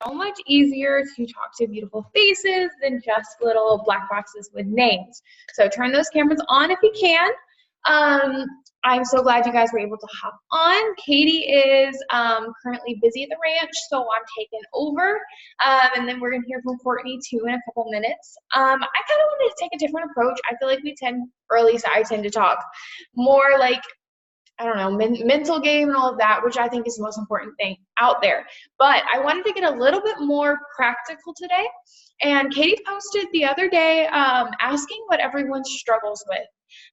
so much easier to talk to beautiful faces than just little black boxes with names. So turn those cameras on if you can. I'm so glad you guys were able to hop on. Katie is currently busy at the ranch, so I'm taking over. And then we're going to hear from Courtney too in a couple minutes. I kind of wanted to take a different approach. I feel like I tend to talk more like, I don't know, mental game and all of that, which I think is the most important thing out there. But I wanted to get a little bit more practical today. And Katie posted the other day asking what everyone struggles with.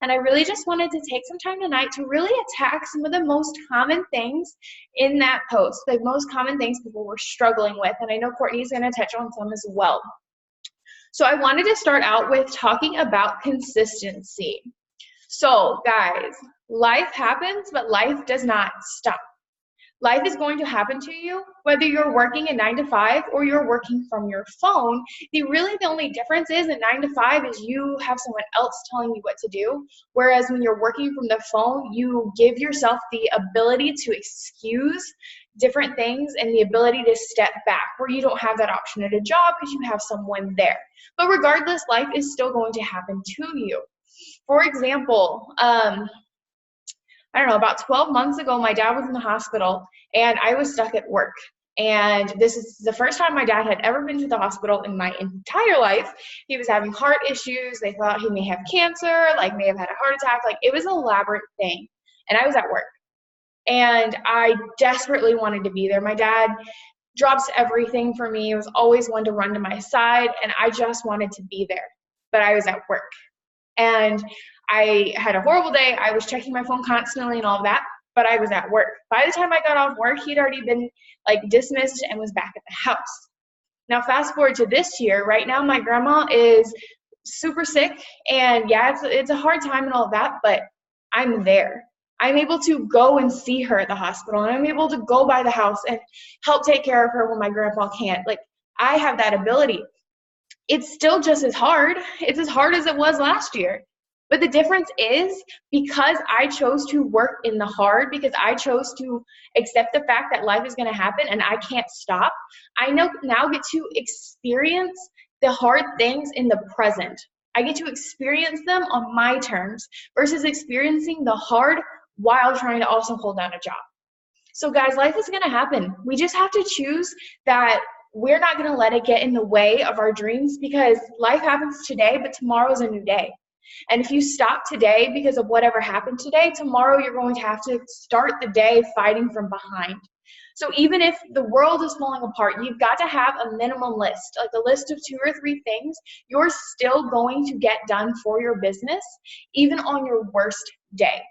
And I really just wanted to take some time tonight to really attack some of the most common things in that post, the most common things people were struggling with. And I know Courtney's going to touch on some as well. So I wanted to start out with talking about consistency. So guys, life happens, but life does not stop. Life is going to happen to you, whether you're working a 9 to 5 or you're working from your phone. The only difference is in 9 to 5 is you have someone else telling you what to do. Whereas when you're working from the phone, you give yourself the ability to excuse different things and the ability to step back where you don't have that option at a job because you have someone there. But regardless, life is still going to happen to you. For example, I don't know, about 12 months ago, my dad was in the hospital and I was stuck at work. And this is the first time my dad had ever been to the hospital in my entire life. He was having heart issues. They thought he may have cancer, may have had a heart attack. It was an elaborate thing. And I was at work. And I desperately wanted to be there. My dad drops everything for me. He was always one to run to my side. And I just wanted to be there. But I was at work. And I had a horrible day. I was checking my phone constantly and all of that, but I was at work. By the time I got off work, he'd already been dismissed and was back at the house. Now, fast forward to this year. Right now, my grandma is super sick, and yeah, it's a hard time and all of that, but I'm there. I'm able to go and see her at the hospital, and I'm able to go by the house and help take care of her when my grandpa can't. I have that ability. It's still just as hard. It's as hard as it was last year. But the difference is because I chose to work in the hard, because I chose to accept the fact that life is going to happen and I can't stop, I now get to experience the hard things in the present. I get to experience them on my terms versus experiencing the hard while trying to also hold down a job. So guys, life is going to happen. We just have to choose that we're not going to let it get in the way of our dreams, because life happens today, but tomorrow's a new day. And if you stop today because of whatever happened today, tomorrow you're going to have to start the day fighting from behind. So even if the world is falling apart, you've got to have a minimum list, a list of 2 or 3 things you're still going to get done for your business, even on your worst day.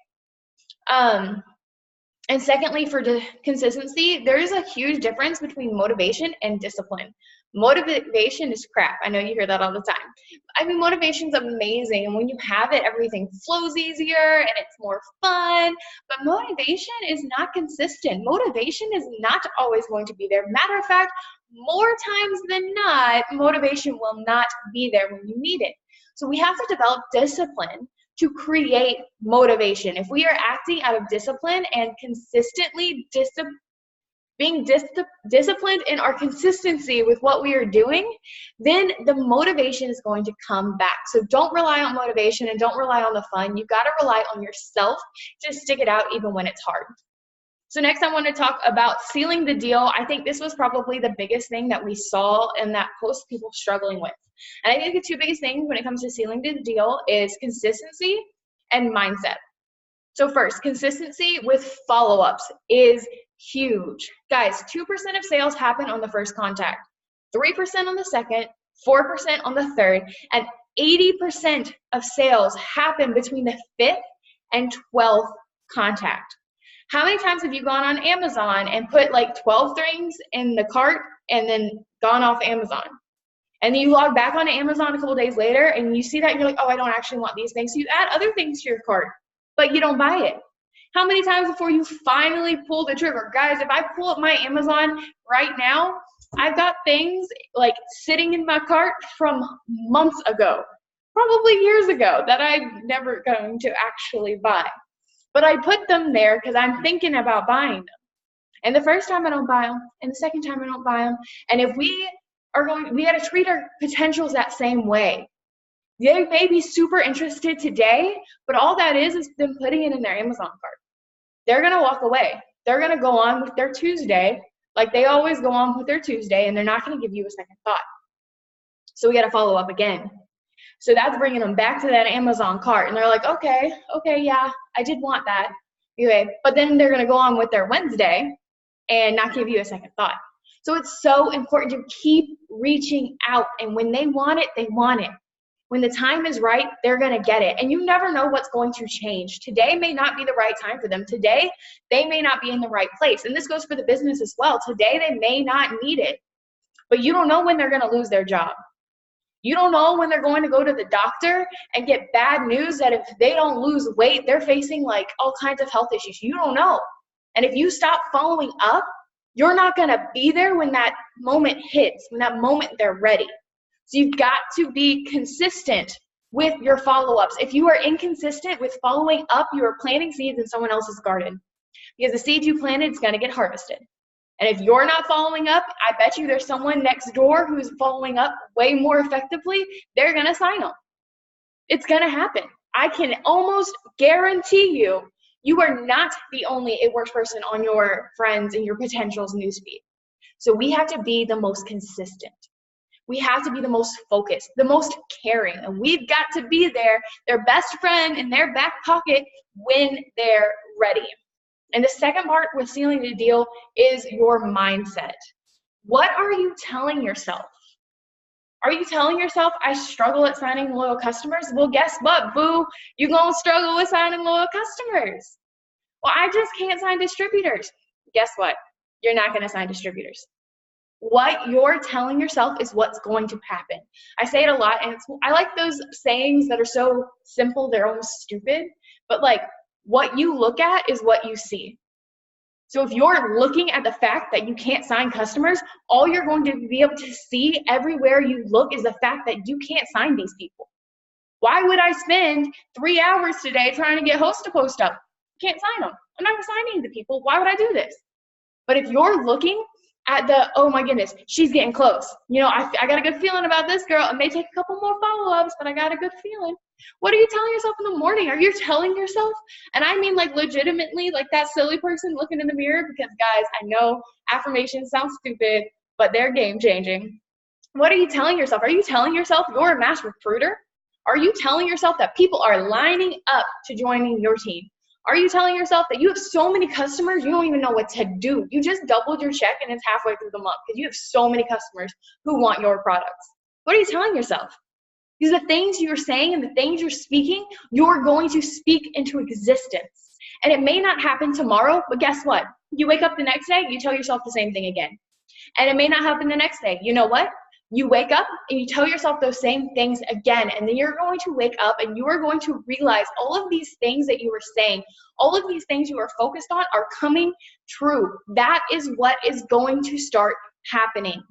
And secondly, for consistency, there is a huge difference between motivation and discipline. Motivation is crap. I know you hear that all the time. I mean, motivation's amazing. And when you have it, everything flows easier and it's more fun. But motivation is not consistent. Motivation is not always going to be there. Matter of fact, more times than not, motivation will not be there when you need it. So we have to develop discipline to create motivation. If we are acting out of discipline and consistently being disciplined in our consistency with what we are doing, then the motivation is going to come back. So don't rely on motivation and don't rely on the fun. You've got to rely on yourself to stick it out even when it's hard. So next I want to talk about sealing the deal. I think this was probably the biggest thing that we saw in that post, people struggling with. And I think the 2 biggest things when it comes to sealing the deal is consistency and mindset. So first, consistency with follow-ups is huge. Guys, 2% of sales happen on the first contact, 3% on the second, 4% on the third, and 80% of sales happen between the 5th and 12th contact. How many times have you gone on Amazon and put 12 things in the cart and then gone off Amazon? And then you log back onto Amazon a couple days later and you see that and you're like, oh, I don't actually want these things. So you add other things to your cart, but you don't buy it. How many times before you finally pull the trigger? Guys, if I pull up my Amazon right now, I've got things sitting in my cart from months ago, probably years ago, that I'm never going to actually buy. But I put them there because I'm thinking about buying them. And the first time I don't buy them, and the second time I don't buy them. And if we got to treat our potentials that same way. They may be super interested today, but all that is them putting it in their Amazon cart. They're going to walk away. They're going to go on with their Tuesday, like they always go on with their Tuesday, and they're not going to give you a second thought. So we got to follow up again. So that's bringing them back to that Amazon cart, and they're like, okay, yeah, I did want that. Okay, but then they're going to go on with their Wednesday and not give you a second thought. So it's so important to keep reaching out, and when they want it, they want it. When the time is right, they're going to get it. And you never know what's going to change. Today may not be the right time for them. Today, they may not be in the right place. And this goes for the business as well. Today, they may not need it. But you don't know when they're going to lose their job. You don't know when they're going to go to the doctor and get bad news that if they don't lose weight, they're facing like all kinds of health issues. You don't know. And if you stop following up, you're not going to be there when that moment hits, when that moment they're ready. So you've got to be consistent with your follow-ups. If you are inconsistent with following up, you are planting seeds in someone else's garden, because the seed you planted is going to get harvested. And if you're not following up, I bet you there's someone next door who's following up way more effectively. They're going to sign them. It's going to happen. I can almost guarantee you, you are not the only It Works person on your friends and your potentials newsfeed. So we have to be the most consistent. We have to be the most focused, the most caring, and we've got to be their best friend in their back pocket when they're ready. And the second part with sealing the deal is your mindset. What are you telling yourself? Are you telling yourself, I struggle at signing loyal customers? Well, guess what, boo? You're going to struggle with signing loyal customers. Well, I just can't sign distributors. Guess what? You're not going to sign distributors. What you're telling yourself is what's going to happen. I say it a lot, and I like those sayings that are so simple, they're almost stupid, but like what you look at is what you see. So if you're looking at the fact that you can't sign customers, all you're going to be able to see everywhere you look is the fact that you can't sign these people. Why would I spend 3 hours today trying to get host to post up? Can't sign them. I'm not going to sign any of the people. Why would I do this? But if you're looking at the, oh my goodness, she's getting close. You know, I got a good feeling about this girl. It may take a couple more follow-ups, but I got a good feeling. What are you telling yourself in the morning? Are you telling yourself? And I mean like legitimately, like that silly person looking in the mirror, because guys, I know affirmations sound stupid, but they're game changing. What are you telling yourself? Are you telling yourself you're a mass recruiter? Are you telling yourself that people are lining up to joining your team? Are you telling yourself that you have so many customers, you don't even know what to do? You just doubled your check and it's halfway through the month because you have so many customers who want your products. What are you telling yourself? Because the things you're saying and the things you're speaking, you're going to speak into existence. And it may not happen tomorrow, but guess what? You wake up the next day, you tell yourself the same thing again. And it may not happen the next day. You know what? You wake up and you tell yourself those same things again, and then you're going to wake up and you are going to realize all of these things that you were saying, all of these things you are focused on are coming true. That is what is going to start happening.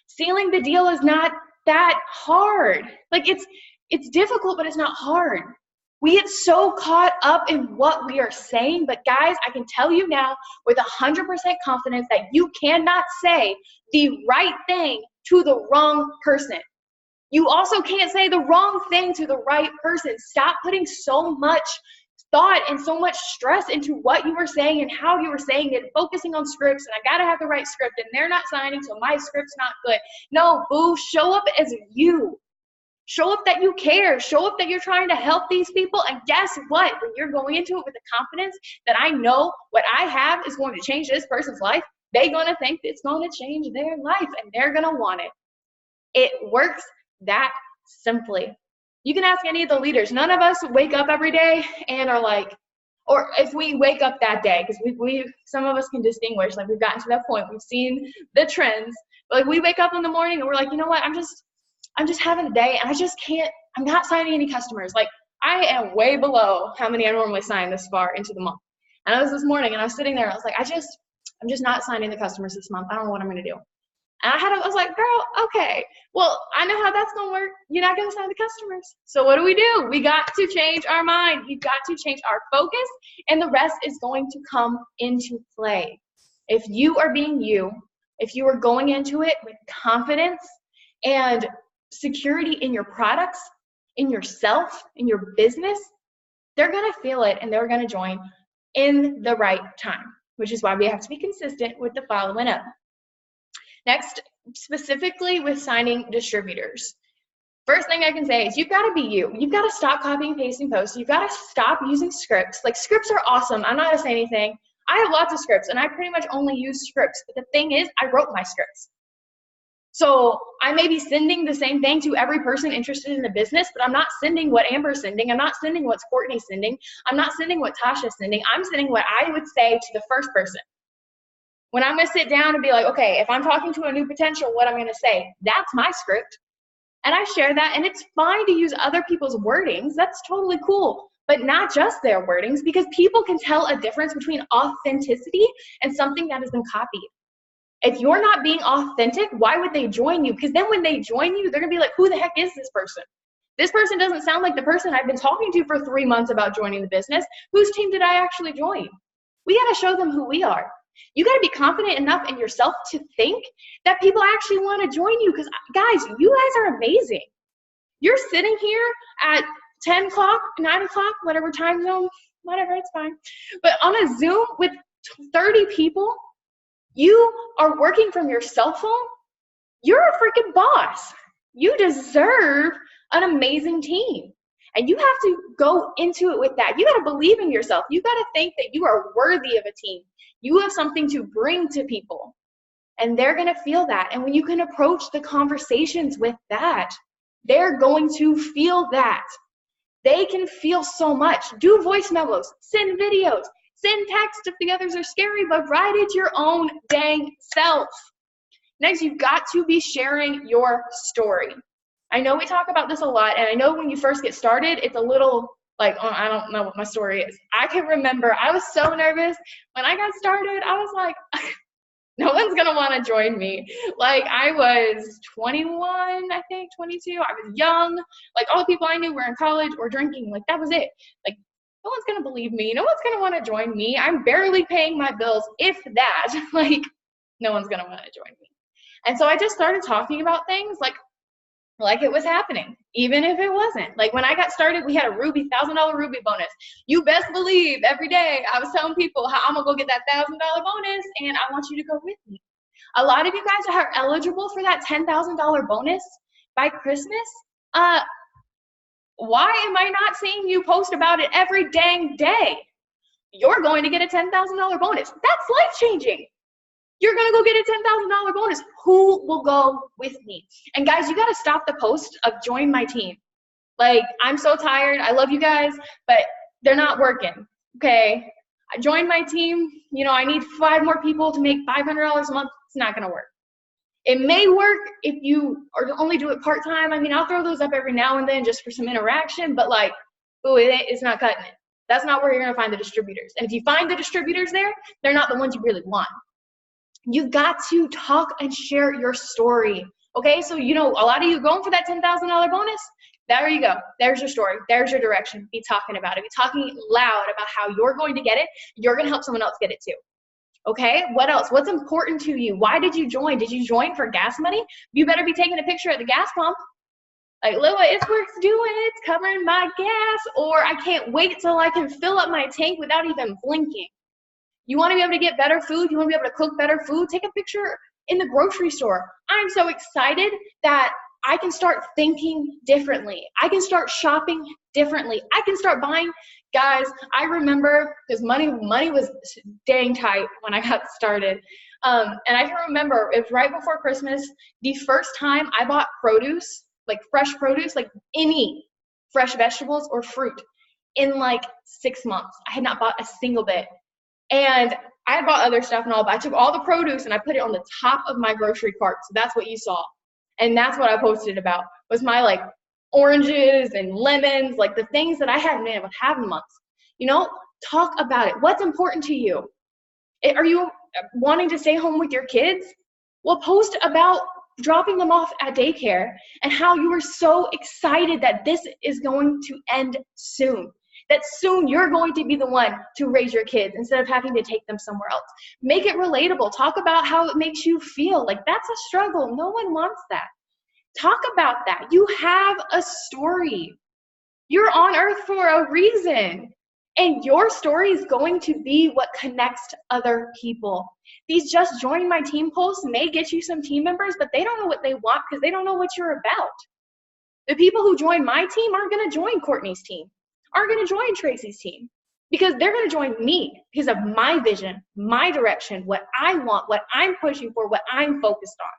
Sealing the deal is not that hard. Like it's difficult, but it's not hard. We get so caught up in what we are saying, but guys, I can tell you now with 100% confidence that you cannot say the right thing to the wrong person. You also can't say the wrong thing to the right person. Stop putting so much thought and so much stress into what you were saying and how you were saying it, focusing on scripts, and I gotta have the right script, and they're not signing, so my script's not good. No, boo, show up as you. Show up that you care. Show up that you're trying to help these people, and guess what? When you're going into it with the confidence that I know what I have is going to change this person's life, they're going to think it's going to change their life, and they're going to want it. It works that simply. You can ask any of the leaders. None of us wake up every day and are like, or if we wake up that day, because we some of us can distinguish, like we've gotten to that point, we've seen the trends, but like we wake up in the morning and we're like, you know what, I'm just having a day and I'm not signing any customers. Like I am way below how many I normally sign this far into the month. And I was this morning and I was sitting there, I was like, I'm just not signing the customers this month. I don't know what I'm going to do. And I was like, girl, okay, well, I know how that's going to work. You're not going to sign the customers. So what do? We got to change our mind. We've got to change our focus, and the rest is going to come into play. If you are being you, if you are going into it with confidence and security in your products, in yourself, in your business, they're going to feel it and they're going to join in the right time, which is why we have to be consistent with the following up. Next, specifically with signing distributors. First thing I can say is you've got to be you. You've got to stop copying and pasting posts. You've got to stop using scripts. Like, scripts are awesome. I'm not going to say anything. I have lots of scripts, and I pretty much only use scripts. But the thing is, I wrote my scripts. So I may be sending the same thing to every person interested in the business, but I'm not sending what Amber's sending. I'm not sending what Courtney's sending. I'm not sending what Tasha's sending. I'm sending what I would say to the first person. When I'm going to sit down and be like, okay, if I'm talking to a new potential, what I'm going to say, that's my script. And I share that, and it's fine to use other people's wordings. That's totally cool, but not just their wordings, because people can tell a difference between authenticity and something that has been copied. If you're not being authentic, why would they join you? Because then when they join you, they're going to be like, who the heck is this person? This person doesn't sound like the person I've been talking to for 3 months about joining the business. Whose team did I actually join? We got to show them who we are. You got to be confident enough in yourself to think that people actually want to join you, because guys, you guys are amazing. You're sitting here at 10 o'clock, 9 o'clock, whatever time zone, whatever, it's fine. But on a Zoom with 30 people, you are working from your cell phone. You're a freaking boss. You deserve an amazing team. And you have to go into it with that. You got to believe in yourself. You got to think that you are worthy of a team. You have something to bring to people, and they're going to feel that. And when you can approach the conversations with that, they're going to feel that. They can feel so much. Do voice memos, send videos, send text if the others are scary, but write it your own dang self. Next, you've got to be sharing your story. I know we talk about this a lot, and I know when you first get started, it's a little like, oh, I don't know what my story is. I can remember I was so nervous when I got started. I was like, no one's going to want to join me. Like, I was 21, I think, 22. I was young. Like, all the people I knew were in college or drinking. Like, that was it. Like, no one's going to believe me. No one's going to want to join me. I'm barely paying my bills, if that. Like, no one's going to want to join me. And so I just started talking about things like it was happening, even if it wasn't. Like, when I got started, we had a $1,000 Ruby bonus. You best believe every day I was telling people how I'm gonna go get that $1,000 bonus, and I want you to go with me. A lot of you guys are eligible for that $10,000 bonus by Christmas. Why am I not seeing you post about it every dang day? You're going to get a $10,000 bonus. That's life-changing. You're going to go get a $10,000 bonus. Who will go with me? And guys, you got to stop the post of join my team. Like, I'm so tired. I love you guys, but they're not working. Okay. I joined my team. You know, I need 5 more people to make $500 a month. It's not going to work. It may work if you only do it part-time. I mean, I'll throw those up every now and then just for some interaction, but like, ooh, it's not cutting it. That's not where you're going to find the distributors. And if you find the distributors there, they're not the ones you really want. You got to talk and share your story. Okay, so you know, a lot of you going for that $10,000 bonus, there you go. There's your story. There's your direction. Be talking about it. Be talking loud about how you're going to get it. You're going to help someone else get it too. Okay, what else? What's important to you? Why did you join? Did you join for gas money? You better be taking a picture at the gas pump. Like, look what it's worth doing. It's covering my gas. Or I can't wait till I can fill up my tank without even blinking. You want to be able to get better food? You want to be able to cook better food? Take a picture in the grocery store. I'm so excited that I can start thinking differently. I can start shopping differently. I can start buying. Guys, I remember, because money was dang tight when I got started. And I can remember, it was right before Christmas, the first time I bought produce, like fresh produce, like any fresh vegetables or fruit, in like 6 months. I had not bought a single bit. And I had bought other stuff and all, but I took all the produce and I put it on the top of my grocery cart. So that's what you saw. And that's what I posted about, was my like oranges and lemons, like the things that I hadn't been able to have in months. You know, talk about it. What's important to you? Are you wanting to stay home with your kids? Well, post about dropping them off at daycare and how you were so excited that this is going to end soon. that soon you're going to be the one to raise your kids instead of having to take them somewhere else. Make it relatable. Talk about how it makes you feel. Like, that's a struggle. No one wants that. Talk about that. You have a story. You're on earth for a reason. And your story is going to be what connects to other people. These just joining my team posts may get you some team members, but they don't know what they want because they don't know what you're about. The people who join my team aren't going to join Courtney's team, aren't going to join Tracy's team, because they're going to join me because of my vision, my direction, what I want, what I'm pushing for, what I'm focused on.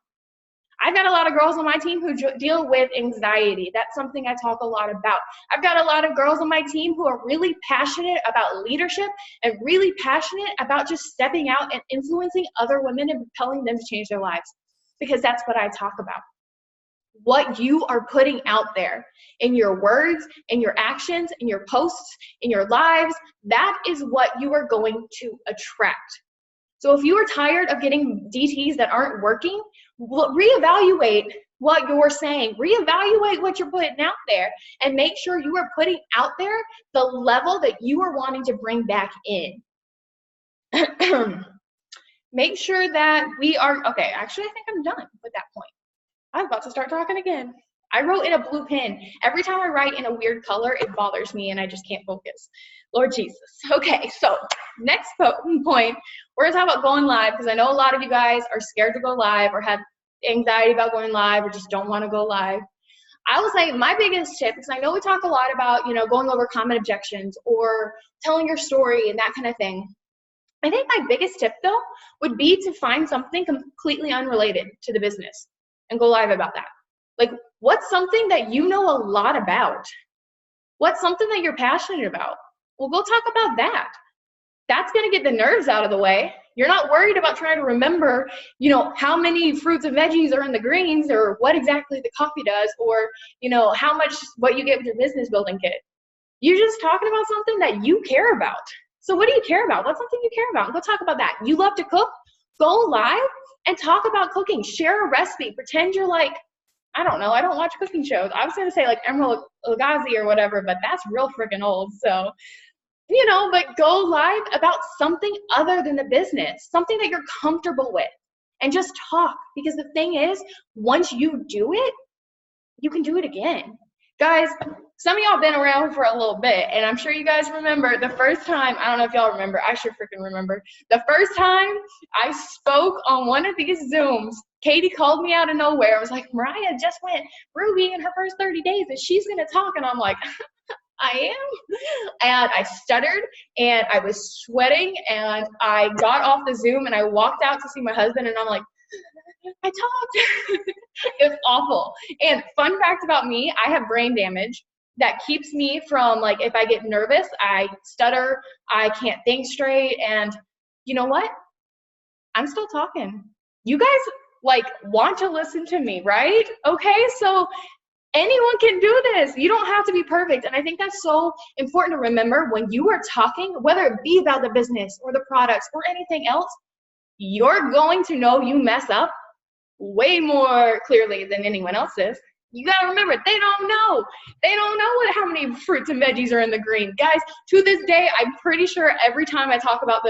I've got a lot of girls on my team who deal with anxiety. That's something I talk a lot about. I've got a lot of girls on my team who are really passionate about leadership and really passionate about just stepping out and influencing other women and propelling them to change their lives, because that's what I talk about. What you are putting out there in your words, in your actions, in your posts, in your lives, that is what you are going to attract. So if you are tired of getting DTs that aren't working, reevaluate what you're saying, reevaluate what you're putting out there, and make sure you are putting out there the level that you are wanting to bring back in. Make sure that we are, okay, actually I think I'm done with that point. I'm about to start talking again. I wrote in a blue pen. Every time I write in a weird color, it bothers me and I just can't focus. Lord Jesus. Okay, so next point, we're gonna talk about going live, because I know a lot of you guys are scared to go live or have anxiety about going live or just don't wanna go live. I will say my biggest tip, because I know we talk a lot about, going over common objections or telling your story and that kind of thing. I think my biggest tip though would be to find something completely unrelated to the business and go live about that. Like, what's something that you know a lot about? What's something that you're passionate about? Well, go talk about that. That's going to get the nerves out of the way. You're not worried about trying to remember, how many fruits and veggies are in the greens, or what exactly the coffee does, or, how much, what you get with your business building kit. You're just talking about something that you care about. So what do you care about? What's something you care about? Go talk about that. You love to cook? Go live and talk about cooking. Share a recipe. Pretend you're like, I don't know, I don't watch cooking shows. I was going to say like Emeril Lagasse or whatever, but that's real freaking old. So, but go live about something other than the business, something that you're comfortable with, and just talk. Because the thing is, once you do it, you can do it again. Guys, some of y'all been around for a little bit, and I'm sure you guys remember the first time, I don't know if y'all remember, I sure freaking remember, the first time I spoke on one of these Zooms. Katie called me out of nowhere. I was like, Mariah just went Ruby in her first 30 days, and she's going to talk. And I'm like, I am. And I stuttered, and I was sweating, and I got off the Zoom, and I walked out to see my husband, and I'm like, I talked. It was awful. And fun fact about me, I have brain damage that keeps me from, like, if I get nervous, I stutter, I can't think straight. And you know what? I'm still talking. You guys want to listen to me, right? Okay, so anyone can do this. You don't have to be perfect. And I think that's so important to remember when you are talking, whether it be about the business or the products or anything else, you're going to know you mess up way more clearly than anyone else is. You gotta remember, they don't know. They don't know how many fruits and veggies are in the green. Guys, to this day, I'm pretty sure every time I talk about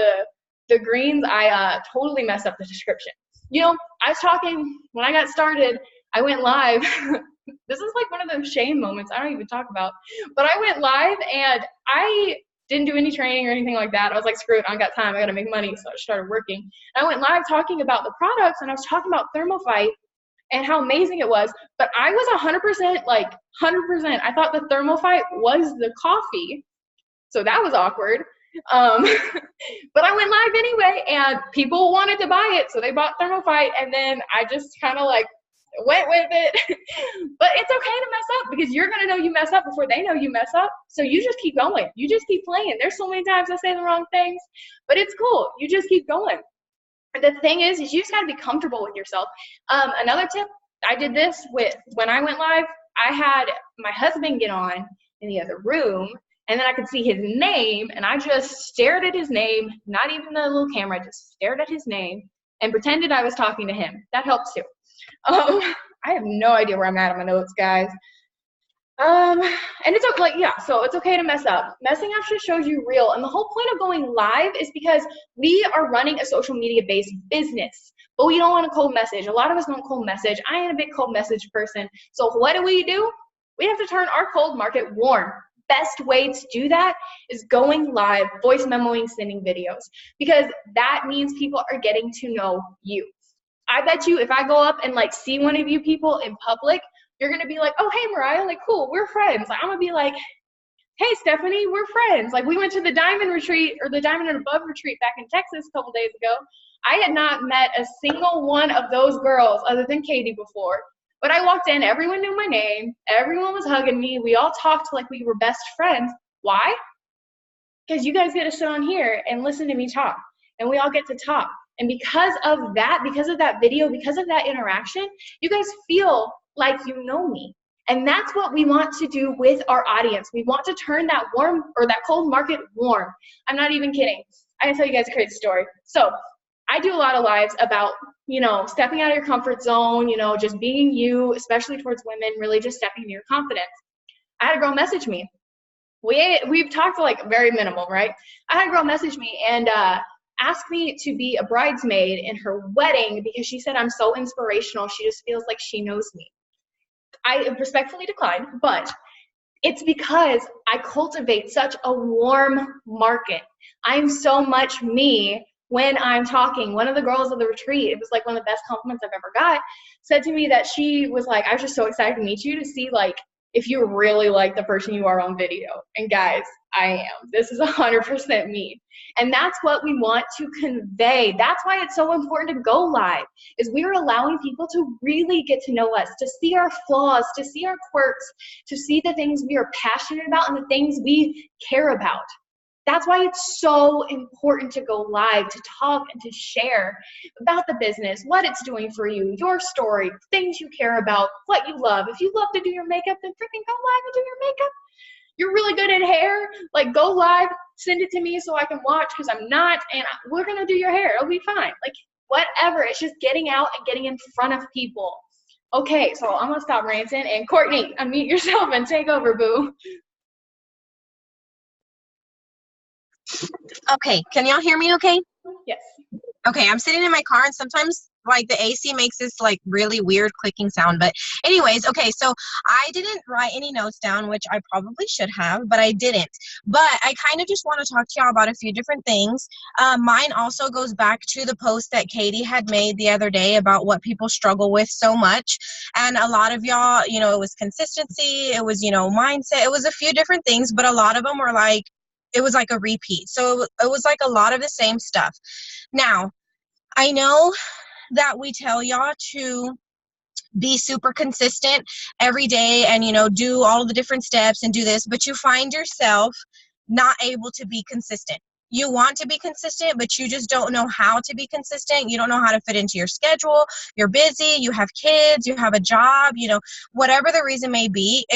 the greens, I totally mess up the description. I was talking, when I got started, I went live. This is like one of those shame moments I don't even talk about. But I went live, and I didn't do any training or anything like that. I was like, screw it, I got time, I gotta make money. So I started working. And I went live talking about the products, and I was talking about ThermoFight and how amazing it was. But I was 100%, 100%. I thought the ThermoFight was the coffee. So that was awkward. But I went live anyway, and people wanted to buy it, so they bought ThermoFight, and then I just kind of went with it. But it's okay to mess up, because you're going to know you mess up before they know you mess up. So you just keep going. You just keep playing. There's so many times I say the wrong things, but it's cool. You just keep going. And the thing is you just got to be comfortable with yourself. Another tip, I did this when I went live, I had my husband get on in the other room, and then I could see his name, and I just stared at his name, not even the little camera, just stared at his name and pretended I was talking to him. That helps too. I have no idea where I'm at on my notes, guys. And it's like, yeah, so it's okay to mess up. Messing up just shows you real. And the whole point of going live is because we are running a social media based business, but we don't want to cold message. A lot of us don't cold message. I ain't a big cold message person. So what do? We have to turn our cold market warm. Best way to do that is going live, voice memoing, sending videos, because that means people are getting to know you. I bet you if I go up and like see one of you people in public, you're gonna be like, oh hey Mariah, like cool, we're friends. Like, I'm gonna be like, hey Stephanie, we're friends. Like we went to the Diamond Retreat or the Diamond and Above Retreat back in Texas a couple days ago. I had not met a single one of those girls other than Katie before. But I walked in, everyone knew my name, everyone was hugging me, we all talked like we were best friends. Why? Because you guys get to sit on here and listen to me talk, and we all get to talk. And because of that video, because of that interaction, you guys feel like you know me. And that's what we want to do with our audience. We want to turn that warm or that cold market warm. I'm not even kidding. I can tell you guys a crazy story. So I do a lot of lives about, stepping out of your comfort zone, just being you, especially towards women, really just stepping into your confidence. I had a girl message me. We've talked like very minimal, right? I had a girl message me and asked me to be a bridesmaid in her wedding because she said I'm so inspirational. She just feels like she knows me. I respectfully declined, but it's because I cultivate such a warm market. I'm so much me when I'm talking. One of the girls of the retreat, it was like one of the best compliments I've ever got, said to me that she was like, I was just so excited to meet you, to see like if you really like the person you are on video. And guys, I am. This is 100% me. And that's what we want to convey. That's why it's so important to go live, is we are allowing people to really get to know us, to see our flaws, to see our quirks, to see the things we are passionate about and the things we care about. That's why it's so important to go live, to talk and to share about the business, what it's doing for you, your story, things you care about, what you love. If you love to do your makeup, then freaking go live and do your makeup. You're really good at hair, like go live, send it to me so I can watch, because I'm not, and we're gonna do your hair, it'll be fine. Like whatever, it's just getting out and getting in front of people. Okay, so I'm gonna stop ranting, and Courtney, unmute yourself and take over, boo. Okay, can y'all hear me okay? Yes. Okay, I'm sitting in my car and sometimes like the AC makes this like really weird clicking sound. But anyways, okay, so I didn't write any notes down, which I probably should have, but I didn't. But I kind of just want to talk to y'all about a few different things. Mine also goes back to the post that Katie had made the other day about what people struggle with so much. And a lot of y'all, it was consistency, it was, mindset, it was a few different things, but a lot of them were like, it was like a repeat. So it was like a lot of the same stuff. Now, I know that we tell y'all to be super consistent every day and, do all of the different steps and do this, but you find yourself not able to be consistent. You want to be consistent, but you just don't know how to be consistent. You don't know how to fit into your schedule. You're busy, you have kids, you have a job, whatever the reason may be,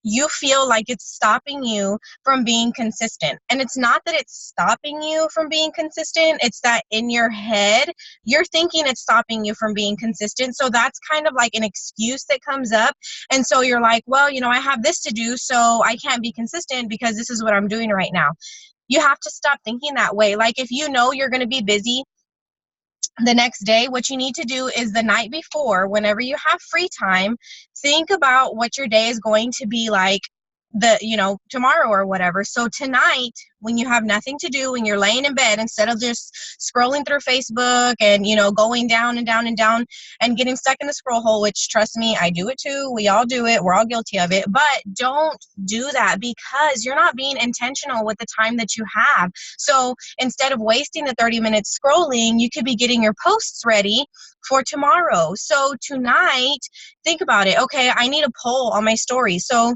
you feel like it's stopping you from being consistent. And it's not that it's stopping you from being consistent. It's that in your head, you're thinking it's stopping you from being consistent. So that's kind of like an excuse that comes up. And so you're like, well, I have this to do, so I can't be consistent because this is what I'm doing right now. You have to stop thinking that way. Like if you know you're going to be busy the next day, what you need to do is the night before, whenever you have free time, think about what your day is going to be like tomorrow or whatever. So tonight, when you have nothing to do, when you're laying in bed, instead of just scrolling through Facebook and, going down and down and down and getting stuck in the scroll hole, which trust me, I do it too. We all do it. We're all guilty of it. But don't do that, because you're not being intentional with the time that you have. So instead of wasting the 30 minutes scrolling, you could be getting your posts ready for tomorrow. So tonight, think about it. Okay, I need a poll on my story. So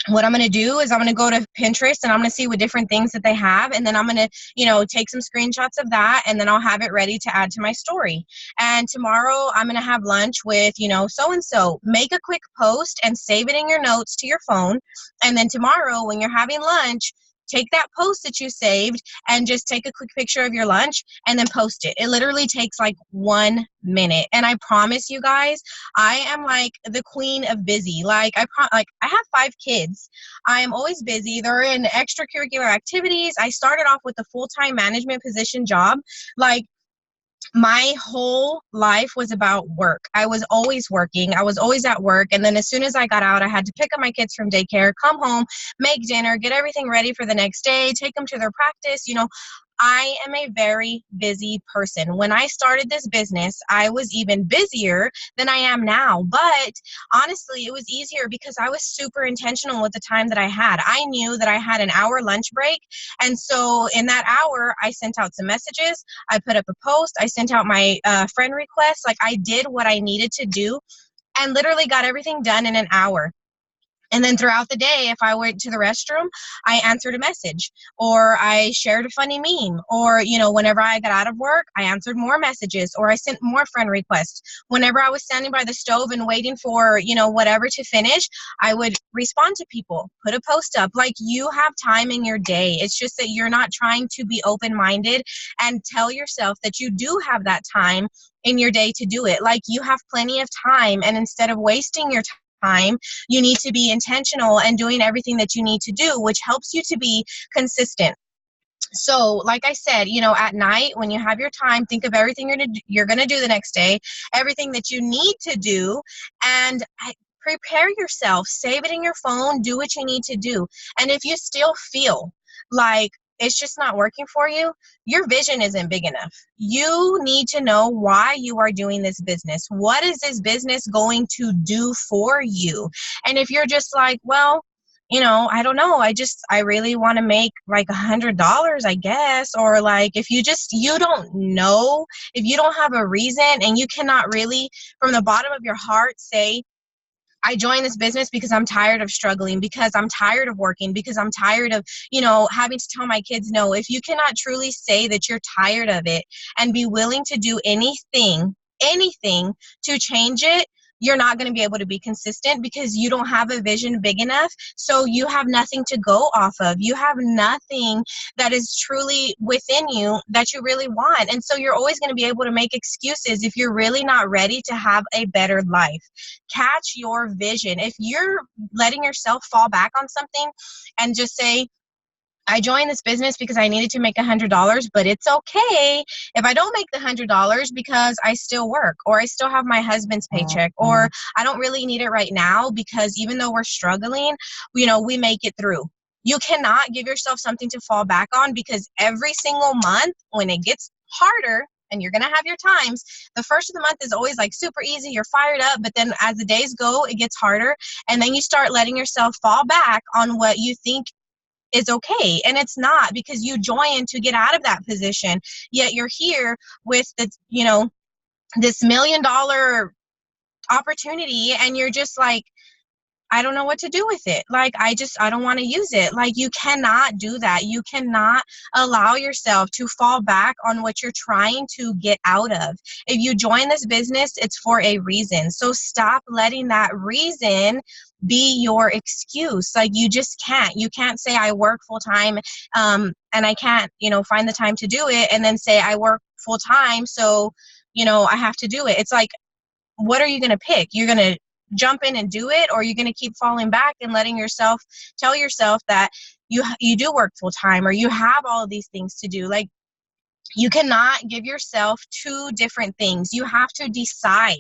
what I'm going to do is I'm going to go to Pinterest and I'm going to see what different things that they have. And then I'm going to, take some screenshots of that, and then I'll have it ready to add to my story. And tomorrow I'm going to have lunch with, so-and-so. Make a quick post and save it in your notes to your phone. And then tomorrow when you're having lunch, take that post that you saved and just take a quick picture of your lunch and then post it. It literally takes like 1 minute. And I promise you guys, I am like the queen of busy. Like I have 5 kids. I am always busy. They're in extracurricular activities. I started off with a full-time management position job. Like, my whole life was about work. I was always working. I was always at work. And then as soon as I got out, I had to pick up my kids from daycare, come home, make dinner, get everything ready for the next day, take them to their practice. I am a very busy person. When I started this business, I was even busier than I am now. But honestly, it was easier because I was super intentional with the time that I had. I knew that I had an hour lunch break. And so in that hour, I sent out some messages. I put up a post. I sent out my friend requests. Like, I did what I needed to do and literally got everything done in an hour. And then throughout the day, if I went to the restroom, I answered a message, or I shared a funny meme, or, whenever I got out of work, I answered more messages, or I sent more friend requests. Whenever I was standing by the stove and waiting for, whatever to finish, I would respond to people, put a post up. Like, you have time in your day. It's just that you're not trying to be open-minded and tell yourself that you do have that time in your day to do it. Like, you have plenty of time, and instead of wasting your time, you need to be intentional and doing everything that you need to do, which helps you to be consistent. So like I said, at night when you have your time, think of everything you're going to do the next day, everything that you need to do, and prepare yourself, save it in your phone, do what you need to do. And if you still feel like it's just not working for you, your vision isn't big enough. You need to know why you are doing this business. What is this business going to do for you? And if you're just like, well, I don't know. I really want to make like $100, I guess. Or like, if you don't know, if you don't have a reason and you cannot really from the bottom of your heart say, I joined this business because I'm tired of struggling, because I'm tired of working, because I'm tired of, having to tell my kids no. If you cannot truly say that you're tired of it and be willing to do anything to change it, you're not going to be able to be consistent because you don't have a vision big enough. So you have nothing to go off of. You have nothing that is truly within you that you really want. And so you're always going to be able to make excuses if you're really not ready to have a better life. Catch your vision. If you're letting yourself fall back on something and just say, I joined this business because I needed to make $100, but it's okay if I don't make the $100 because I still work, or I still have my husband's paycheck, or I don't really need it right now because even though we're struggling, we make it through. You cannot give yourself something to fall back on, because every single month when it gets harder, and you're going to have your times, the first of the month is always like super easy. You're fired up. But then as the days go, it gets harder. And then you start letting yourself fall back on what you think is okay, and it's not, because you joined to get out of that position, yet you're here with the this $1 million opportunity, and you're just like, I don't know what to do with it. Like, I don't want to use it. Like, you cannot do that. You cannot allow yourself to fall back on what you're trying to get out of. If you join this business, it's for a reason. So stop letting that reason be your excuse. Like, you just can't. You can't say I work full time and I can't, find the time to do it, and then say I work full time, so, I have to do it. It's like, what are you going to pick? You're going to jump in and do it, or you're going to keep falling back and letting yourself tell yourself that you do work full time, or you have all of these things to do. Like, you cannot give yourself two different things. You have to decide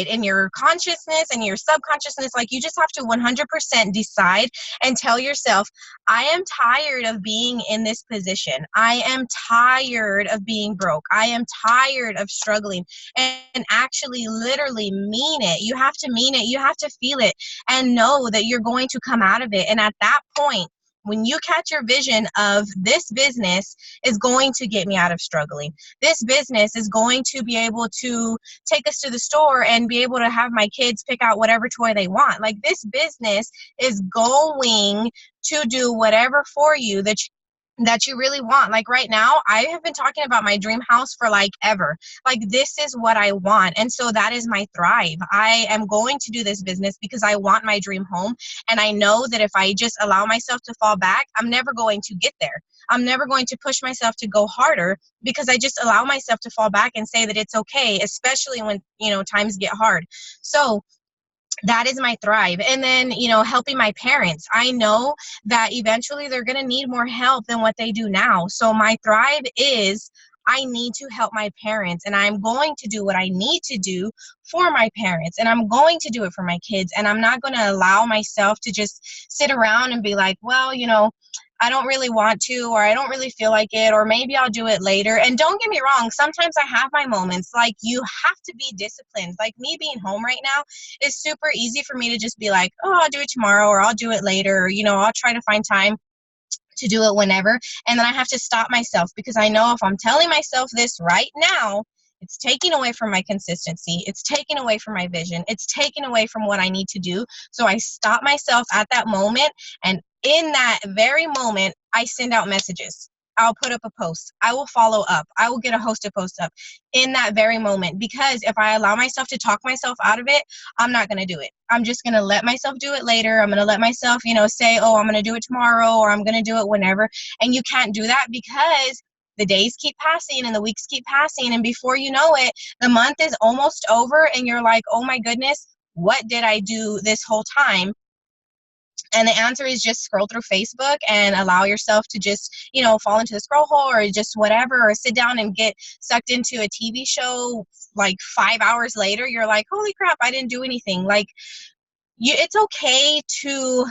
in your consciousness and your subconsciousness. Like, you just have to 100% decide and tell yourself, I am tired of being in this position. I am tired of being broke. I am tired of struggling. And actually literally mean it. You have to mean it. You have to feel it and know that you're going to come out of it. And at that point, when you catch your vision of this business is going to get me out of struggling, this business is going to be able to take us to the store and be able to have my kids pick out whatever toy they want. Like, this business is going to do whatever for you that that you really want. Like right now, I have been talking about my dream house for like ever. Like this is what I want. And so that is my thrive. I am going to do this business because I want my dream home. And I know that if I just allow myself to fall back, I'm never going to get there. I'm never going to push myself to go harder because I just allow myself to fall back and say that it's okay, especially when, you know, times get hard. So that is my thrive. And then, you know, helping my parents. I know that eventually they're going to need more help than what they do now. So my thrive is I need to help my parents, and I'm going to do what I need to do for my parents, and I'm going to do it for my kids. And I'm not going to allow myself to just sit around and be like, well, you know, I don't really want to, or I don't really feel like it, or maybe I'll do it later. And don't get me wrong, sometimes I have my moments. Like, you have to be disciplined. Like me being home right now, it's super easy for me to just be like, oh, I'll do it tomorrow, or I'll do it later, or, you know, I'll try to find time to do it whenever. And then I have to stop myself because I know if I'm telling myself this right now, it's taking away from my consistency. It's taking away from my vision. It's taking away from what I need to do. So I stop myself at that moment. And in that very moment, I send out messages. I'll put up a post. I will follow up. I will get a host to post up in that very moment, because if I allow myself to talk myself out of it, I'm not going to do it. I'm just going to let myself do it later. I'm going to let myself, you know, say, oh, I'm going to do it tomorrow, or I'm going to do it whenever. And you can't do that because the days keep passing and the weeks keep passing. And before you know it, the month is almost over and you're like, oh my goodness, what did I do this whole time? And the answer is just scroll through Facebook and allow yourself to just, you know, fall into the scroll hole, or just whatever, or sit down and get sucked into a TV show. Like 5 hours later, you're like, holy crap, I didn't do anything. Like, it's okay to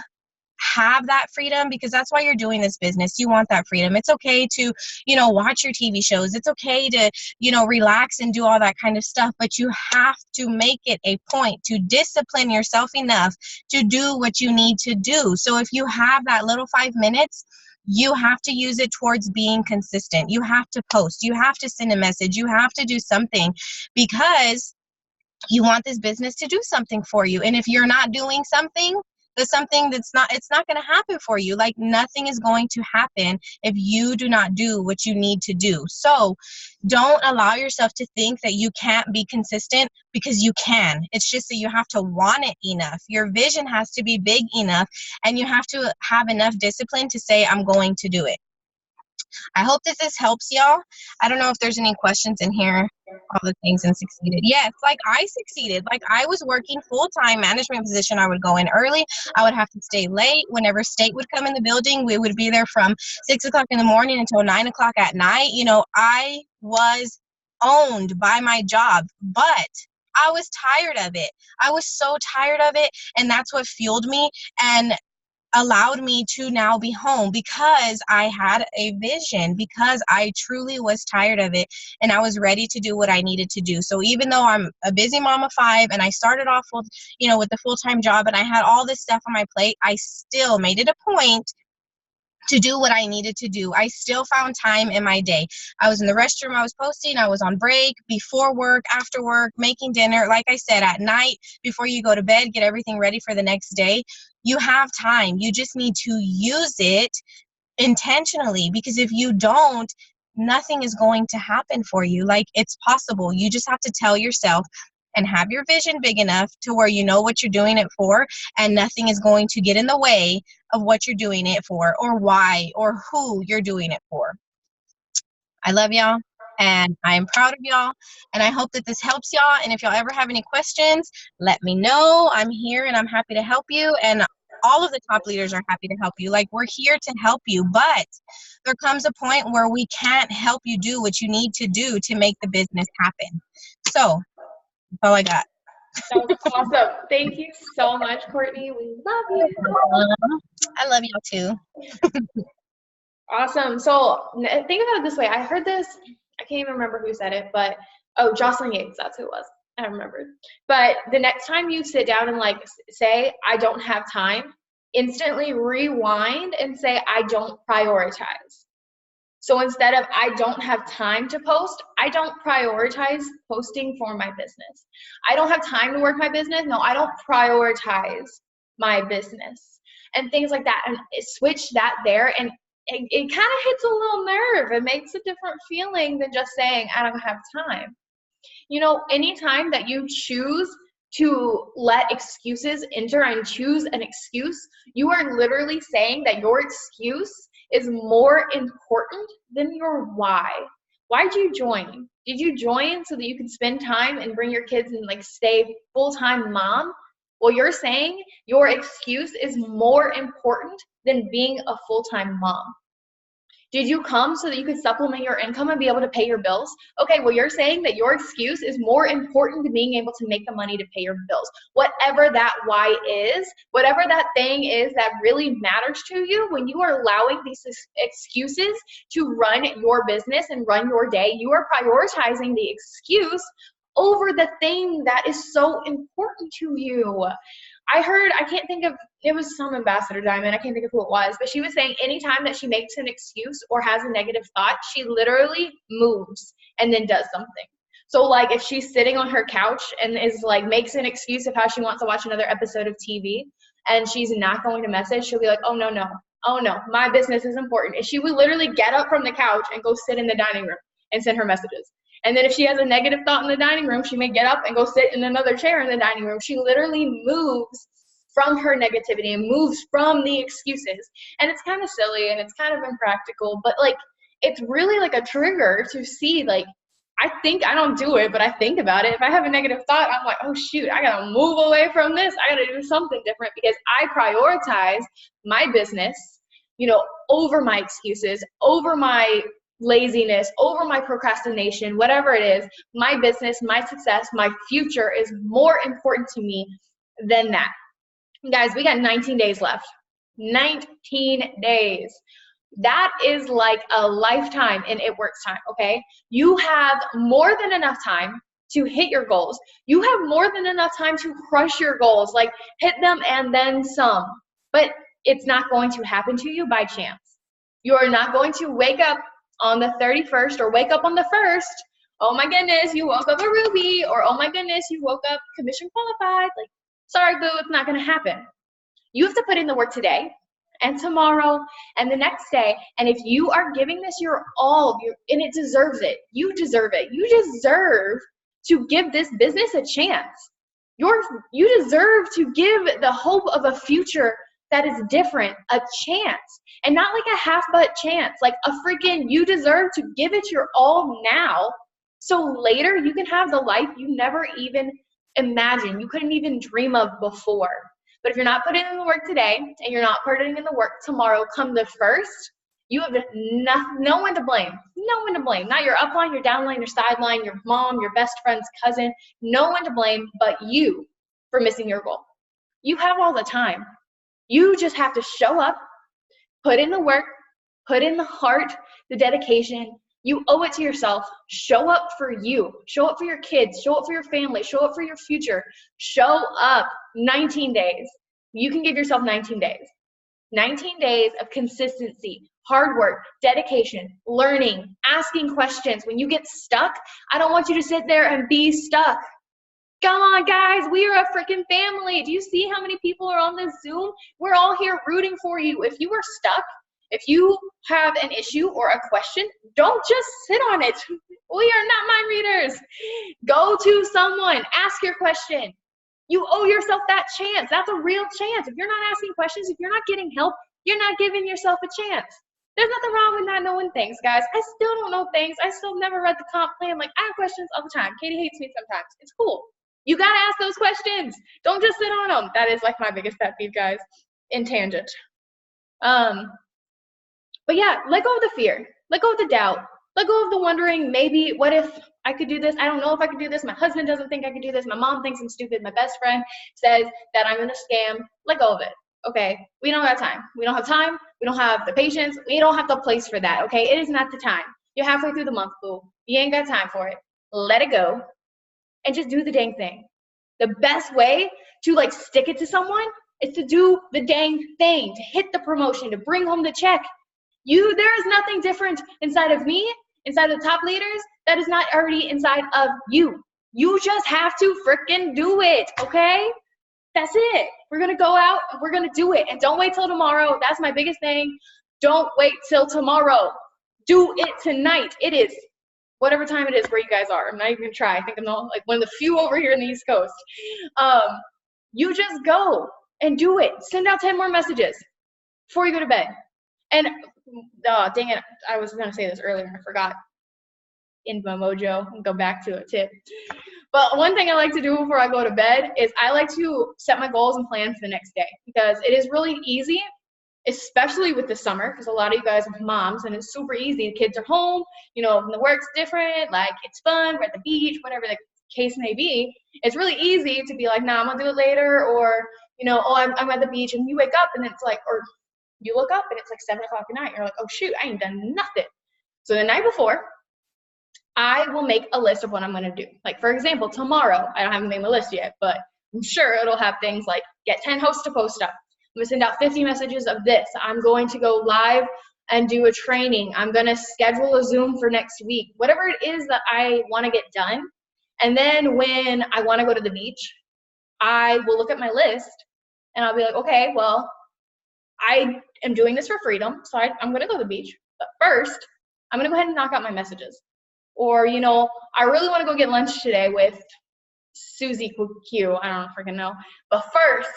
have that freedom, because that's why you're doing this business. You want that freedom. It's okay to, you know, watch your TV shows. It's okay to, you know, relax and do all that kind of stuff, but you have to make it a point to discipline yourself enough to do what you need to do. So if you have that little 5 minutes, you have to use it towards being consistent. You have to post. You have to send a message. You have to do something, because you want this business to do something for you. And if you're not doing something, there's something it's not going to happen for you. Like, nothing is going to happen if you do not do what you need to do. So don't allow yourself to think that you can't be consistent, because you can. It's just that you have to want it enough. Your vision has to be big enough, and you have to have enough discipline to say, I'm going to do it. I hope that this helps y'all. I don't know if there's any questions in here. All the things and succeeded. Yes, like I succeeded. Like, I was working full-time management position. I would go in early. I would have to stay late. Whenever state would come in the building, we would be there from 6 o'clock in the morning until 9 o'clock at night. You know, I was owned by my job, but I was tired of it. I was so tired of it. And that's what fueled me and allowed me to now be home, because I had a vision, because I truly was tired of it and I was ready to do what I needed to do. So even though I'm a busy mom of 5 and I started off with, you know, with the full-time job, and I had all this stuff on my plate, I still made it a point to do what I needed to do. I still found time in my day. I was in the restroom, I was posting, I was on break, before work, after work, making dinner. Like I said, at night, before you go to bed, get everything ready for the next day. You have time. You just need to use it intentionally, because if you don't, nothing is going to happen for you. Like, it's possible. You just have to tell yourself and have your vision big enough to where you know what you're doing it for, and nothing is going to get in the way of what you're doing it for, or why, or who you're doing it for. I love y'all, and I am proud of y'all, and I hope that this helps y'all. And if y'all ever have any questions, let me know. I'm here and I'm happy to help you, and all of the top leaders are happy to help you. Like, we're here to help you, but there comes a point where we can't help you do what you need to do to make the business happen. So that's all I got. That was awesome. Thank you so much, Courtney. We love you. I love y'all too. Awesome. So think about it this way. I heard this, I can't even remember who said it, but Jocelyn Yates, that's who it was. I remembered. But the next time you sit down and like say, I don't have time, instantly rewind and say, I don't prioritize. So instead of I don't have time to post, I don't prioritize posting for my business. I don't have time to work my business. No, I don't prioritize my business, and things like that. And switch that there. And it kind of hits a little nerve. It makes a different feeling than just saying, I don't have time. You know, anytime that you choose to let excuses enter and choose an excuse, you are literally saying that your excuse is more important than your why. Why'd you join? Did you join so that you could spend time and bring your kids and like stay full-time mom? Well, you're saying your excuse is more important than being a full-time mom. Did you come so that you could supplement your income and be able to pay your bills? Okay, well, you're saying that your excuse is more important than being able to make the money to pay your bills. Whatever that why is, whatever that thing is that really matters to you, when you are allowing these excuses to run your business and run your day, you are prioritizing the excuse over the thing that is so important to you. I heard, I can't think of, it was some Ambassador Diamond, I can't think of who it was, but she was saying anytime that she makes an excuse or has a negative thought, she literally moves and then does something. So like if she's sitting on her couch and is like, makes an excuse of how she wants to watch another episode of TV and she's not going to message, she'll be like, oh no, my business is important. And she would literally get up from the couch and go sit in the dining room and send her messages. And then if she has a negative thought in the dining room, she may get up and go sit in another chair in the dining room. She literally moves from her negativity and moves from the excuses. And it's kind of silly and it's kind of impractical, but like, it's really like a trigger to see, like, I don't do it, but I think about it. If I have a negative thought, I'm like, oh shoot, I gotta move away from this. I gotta do something different because I prioritize my business, you know, over my excuses, over my laziness, over my procrastination, whatever it is. My business, my success, my future is more important to me than that. Guys, we got 19 days left. 19 days. That is like a lifetime in It Works time, okay? You have more than enough time to hit your goals. You have more than enough time to crush your goals, like hit them and then some. But it's not going to happen to you by chance. You are not going to wake up on the 31st or wake up on the 1st, oh my goodness, you woke up a Ruby, or oh my goodness, you woke up commission qualified. Like, sorry, boo, it's not going to happen. You have to put in the work today and tomorrow and the next day. And if you are giving this your all, and it deserves it, you deserve it. You deserve to give this business a chance. You deserve to give the hope of a future that is different a chance, and not like a half-butt chance, like a freaking, you deserve to give it your all now, so later you can have the life you never even imagined, you couldn't even dream of before. But if you're not putting in the work today, and you're not putting in the work tomorrow, come the 1st, you have no one to blame. No one to blame. Not your upline, your downline, your sideline, your mom, your best friend's cousin. No one to blame but you for missing your goal. You have all the time. You just have to show up, put in the work, put in the heart, the dedication. You owe it to yourself. Show up for you. Show up for your kids. Show up for your family. Show up for your future. Show up. 19 days. You can give yourself 19 days. 19 days of consistency, hard work, dedication, learning, asking questions. When you get stuck, I don't want you to sit there and be stuck. Come on, guys, we are a freaking family. Do you see how many people are on this Zoom? We're all here rooting for you. If you are stuck, if you have an issue or a question, don't just sit on it. We are not mind readers. Go to someone, ask your question. You owe yourself that chance. That's a real chance. If you're not asking questions, if you're not getting help, you're not giving yourself a chance. There's nothing wrong with not knowing things, guys. I still don't know things. I still never read the comp plan. Like, I have questions all the time. Katie hates me sometimes. It's cool. You gotta ask those questions. Don't just sit on them. That is like my biggest pet peeve, guys. In tangent. But yeah, let go of the fear. Let go of the doubt. Let go of the wondering, maybe, what if I could do this? I don't know if I could do this. My husband doesn't think I could do this. My mom thinks I'm stupid. My best friend says that I'm gonna scam. Let go of it, okay? We don't have time. We don't have time. We don't have the patience. We don't have the place for that, okay? It is not the time. You're halfway through the month, boo. You ain't got time for it. Let it go. And just do the dang thing. The best way to like stick it to someone is to do the dang thing, to hit the promotion, to bring home the check. There is nothing different inside of me, inside of the top leaders, that is not already inside of you. You just have to freaking do it, okay? That's it. We're gonna go out and we're gonna do it. And don't wait till tomorrow. That's my biggest thing. Don't wait till tomorrow. Do it tonight. It is whatever time it is where you guys are. I'm not even gonna try. I think I'm like one of the few over here in the East Coast. You just go and do it. Send out 10 more messages before you go to bed. And dang it, I was gonna say this earlier and I forgot. In my mojo, and go back to a tip. But one thing I like to do before I go to bed is I like to set my goals and plan for the next day, because it is really easy, especially with the summer, because a lot of you guys are moms and it's super easy. The kids are home, you know, the work's different, like it's fun, we're at the beach, whatever the case may be. It's really easy to be like, nah, I'm gonna do it later, or, you know, oh, I'm at the beach, and you wake up and it's like, or you look up and it's like 7 o'clock at night, and you're like, oh shoot, I ain't done nothing. So the night before, I will make a list of what I'm going to do. Like, for example, tomorrow, I don't have made my list yet, but I'm sure it'll have things like get 10 hosts to post up. I'm going to send out 50 messages of this. I'm going to go live and do a training. I'm going to schedule a Zoom for next week. Whatever it is that I want to get done. And then when I want to go to the beach, I will look at my list and I'll be like, okay, well, I am doing this for freedom, so I'm going to go to the beach. But first, I'm going to go ahead and knock out my messages. Or, you know, I really want to go get lunch today with Susie Q. I don't freaking know. But first,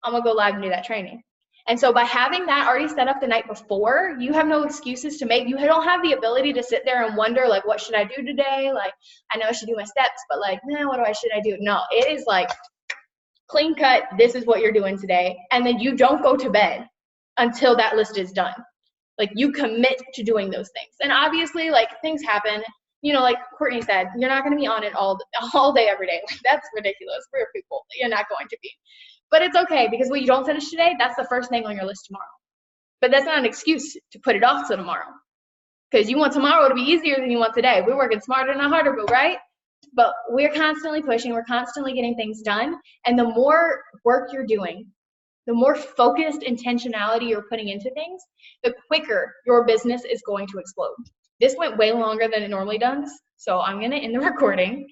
I'm going to go live and do that training. And so by having that already set up the night before, you have no excuses to make. You don't have the ability to sit there and wonder, like, what should I do today? Like, I know I should do my steps, but like, man, what should I do? No, it is like clean cut. This is what you're doing today. And then you don't go to bed until that list is done. Like, you commit to doing those things. And obviously, like, things happen. You know, like Courtney said, you're not going to be on it all day, every day. Like, that's ridiculous for people. You're not going to be. But it's okay, because what you don't finish today, that's the first thing on your list tomorrow. But that's not an excuse to put it off till tomorrow, because you want tomorrow to be easier than you want today. We're working smarter, not harder, but right? But we're constantly pushing. We're constantly getting things done. And the more work you're doing, the more focused intentionality you're putting into things, the quicker your business is going to explode. This went way longer than it normally does, so I'm going to end the recording.